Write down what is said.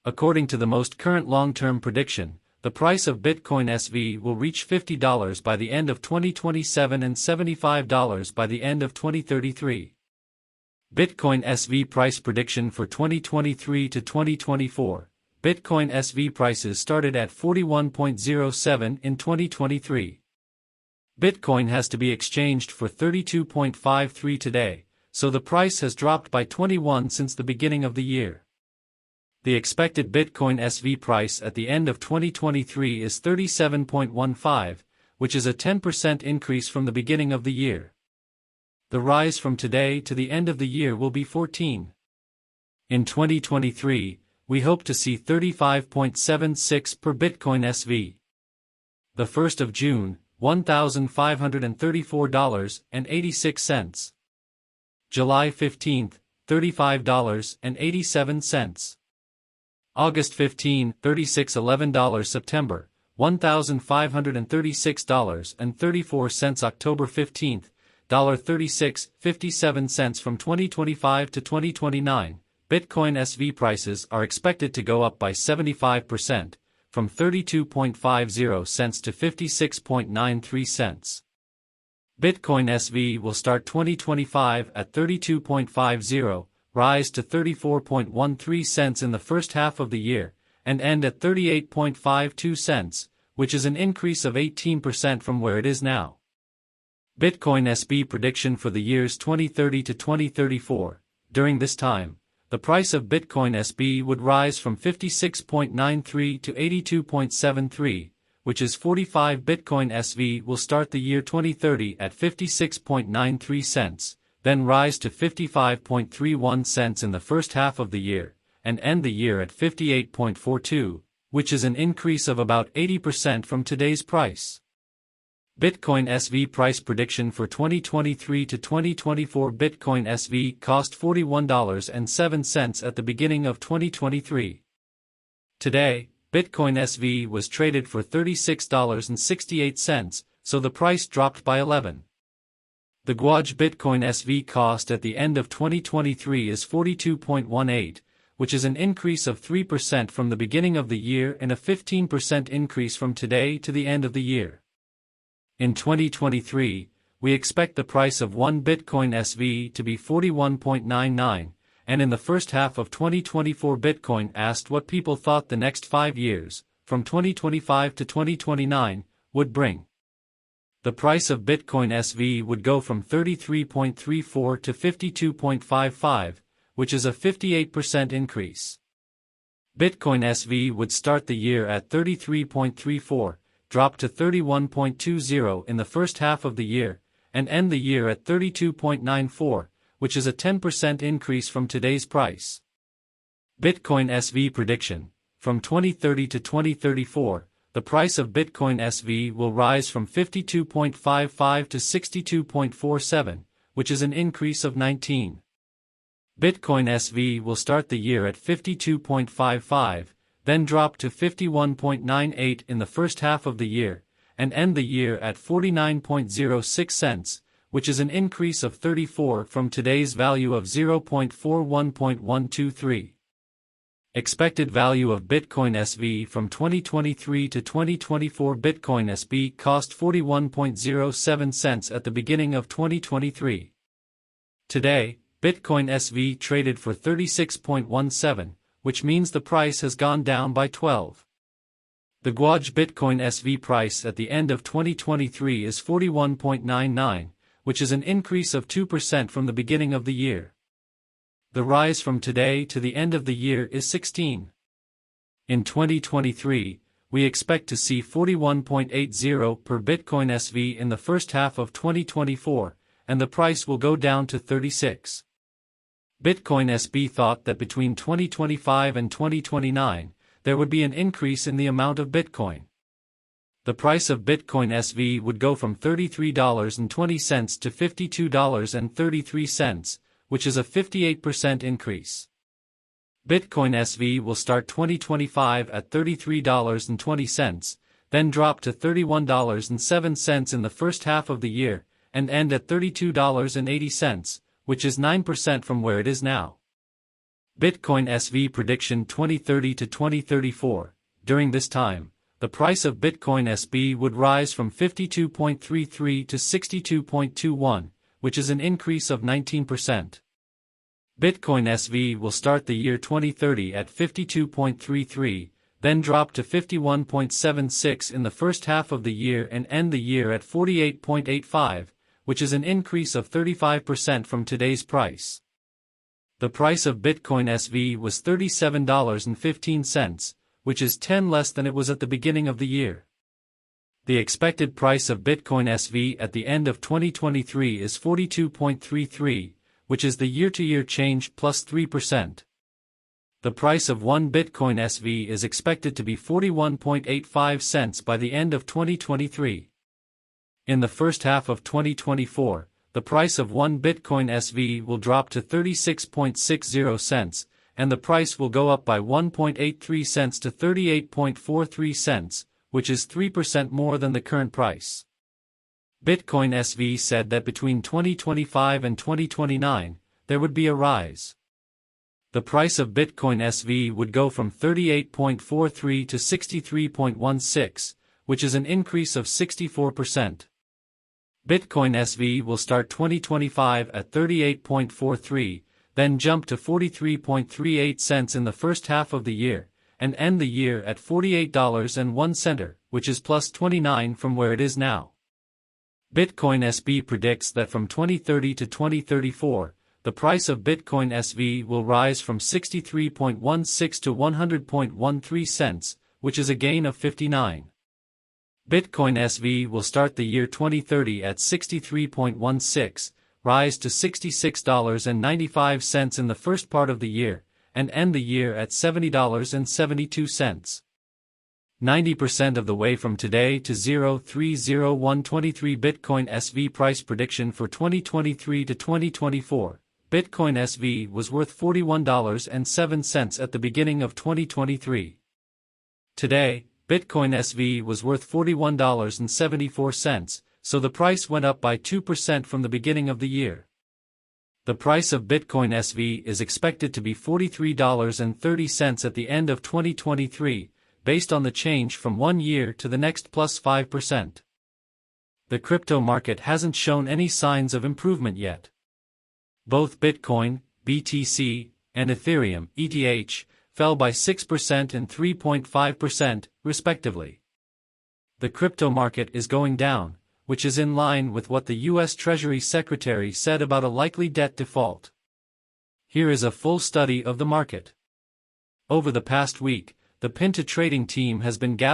According to the most current long-term prediction, the price of Bitcoin SV will reach $50 by the end of 2027 and $75 by the end of 2033. Bitcoin SV price prediction for 2023 to 2024. Bitcoin SV prices started at 41.07 in 2023. Bitcoin has to be exchanged for 32.53 today, so the price has dropped by 21 since the beginning of the year. The expected Bitcoin SV price at the end of 2023 is 37.15, which is a 10% increase from the beginning of the year. The rise from today to the end of the year will be 14. In 2023, we hope to see 35.76 per Bitcoin SV. The 1st of June, $1,534.86. July 15th, $35.87. August 15, $36.11. September, $1,536.34. October 15th, $36.57. From 2025 to 2029, Bitcoin SV prices are expected to go up by 75%, from 32.50 cents to 56.93 cents. Bitcoin SV will start 2025 at 32.50, rise to 34.13 cents in the first half of the year, and end at 38.52 cents, which is an increase of 18% from where it is now. Bitcoin SV prediction for the years 2030 to 2034. During this time, the price of Bitcoin SV would rise from 56.93 to 82.73, which is 45. Bitcoin SV will start the year 2030 at 56.93 cents, then rise to 55.31 cents in the first half of the year, and end the year at 58.42, which is an increase of about 80% from today's price. Bitcoin SV price prediction for 2023 to 2024. Bitcoin SV cost $41.07 at the beginning of 2023. Today, Bitcoin SV was traded for $36.68, so the price dropped by 11. The Guaj Bitcoin SV cost at the end of 2023 is 42.18, which is an increase of 3% from the beginning of the year and a 15% increase from today to the end of the year. In 2023, we expect the price of 1 Bitcoin SV to be 41.99, and in the first half of 2024 Bitcoin asked what people thought the next 5 years, from 2025 to 2029, would bring. The price of Bitcoin SV would go from 33.34 to 52.55, which is a 58% increase. Bitcoin SV would start the year at 33.34, drop to 31.20 in the first half of the year, and end the year at 32.94, which is a 10% increase from today's price. Bitcoin SV prediction. From 2030 to 2034, the price of Bitcoin SV will rise from 52.55 to 62.47, which is an increase of 19. Bitcoin SV will start the year at 52.55, then drop to 51.98 in the first half of the year, and end the year at 49.06 cents, which is an increase of 34 from today's value of 0.41.123. Expected value of Bitcoin SV from 2023 to 2024. Bitcoin SV cost 41.07 cents at the beginning of 2023. Today, Bitcoin SV traded for 36.17, which means the price has gone down by 12. The Guaj Bitcoin SV price at the end of 2023 is 41.99, which is an increase of 2% from the beginning of the year. The rise from today to the end of the year is 16. In 2023, we expect to see 41.80 per Bitcoin SV in the first half of 2024, and the price will go down to 36. Bitcoin SV thought that between 2025 and 2029, there would be an increase in the amount of Bitcoin. The price of Bitcoin SV would go from $33.20 to $52.33, which is a 58% increase. Bitcoin SV will start 2025 at $33.20, then drop to $31.07 in the first half of the year, and end at $32.80, which is 9% from where it is now. Bitcoin SV prediction 2030 to 2034. During this time, the price of Bitcoin SB would rise from 52.33 to 62.21, which is an increase of 19%. Bitcoin SV will start the year 2030 at 52.33, then drop to 51.76 in the first half of the year and end the year at 48.85, which is an increase of 35% from today's price. The price of Bitcoin SV was $37.15, which is 10 less than it was at the beginning of the year. The expected price of Bitcoin SV at the end of 2023 is 42.33, which is the year-to-year change plus 3%. The price of one Bitcoin SV is expected to be 41.85 cents by the end of 2023. In the first half of 2024, the price of one Bitcoin SV will drop to 36.60 cents, and the price will go up by 1.83 cents to 38.43 cents, which is 3% more than the current price. Bitcoin SV said that between 2025 and 2029, there would be a rise. The price of Bitcoin SV would go from 38.43 to 63.16, which is an increase of 64%. Bitcoin SV will start 2025 at 38.43, then jump to 43.38 cents in the first half of the year, and end the year at $48.01, which is plus 29 from where it is now. Bitcoin SB predicts that from 2030 to 2034, the price of Bitcoin SV will rise from 63.16 to 100.13 cents, which is a gain of 59. Bitcoin SV will start the year 2030 at 63.16, rise to $66.95 in the first part of the year, and end the year at $70.72. 90% of the way from today to 030123 Bitcoin SV price prediction for 2023 to 2024. Bitcoin SV was worth $41.07 at the beginning of 2023. Today, Bitcoin SV was worth $41.74, so the price went up by 2% from the beginning of the year. The price of Bitcoin SV is expected to be $43.30 at the end of 2023, based on the change from 1 year to the next plus 5%. The crypto market hasn't shown any signs of improvement yet. Both Bitcoin, BTC, and Ethereum, ETH, fell by 6% and 3.5%, respectively. The crypto market is going down, which is in line with what the U.S. Treasury Secretary said about a likely debt default. Here is a full study of the market. Over the past week, the Pinta trading team has been gathering